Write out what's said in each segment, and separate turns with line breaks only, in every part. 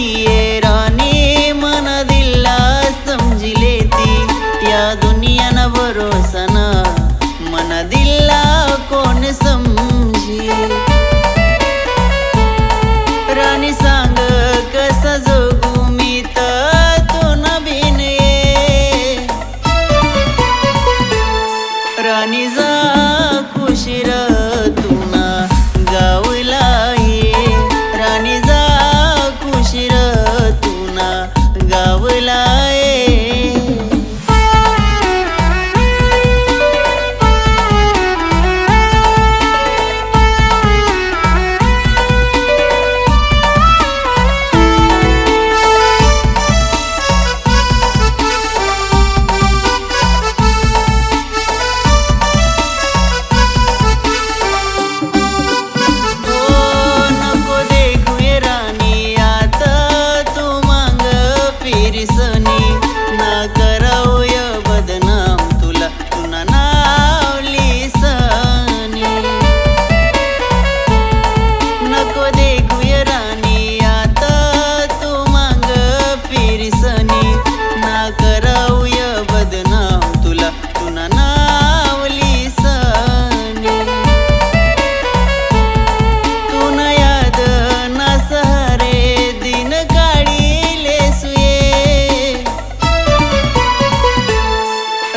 लेती है रानी मन दिला समझी लेती या दुनिया न भरोसा ना मन दिला कौन समझी रानी सांग कसा जगू मी तर तो न बिन ये रानी जा खुशीर तू ना गावला ये रानी जा खुशीर तू ना गावला ये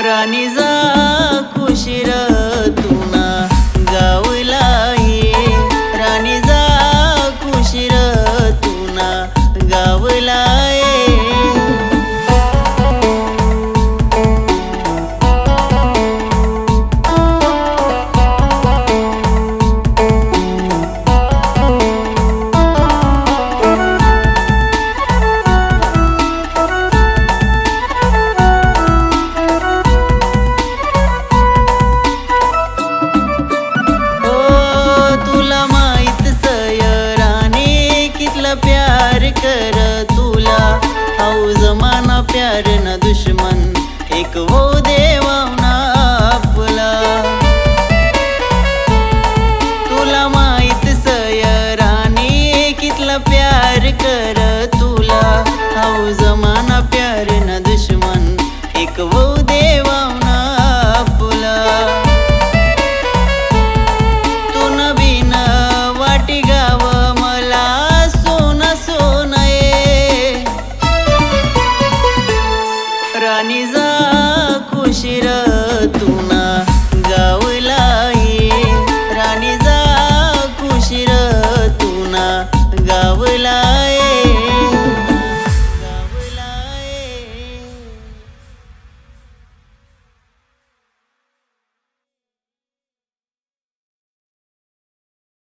रानी जा खुशीर तू ना गावला ये रानी जा खुशीर तू ना गावला ये प्यार कर तुला हाऊ जमाना प्यार न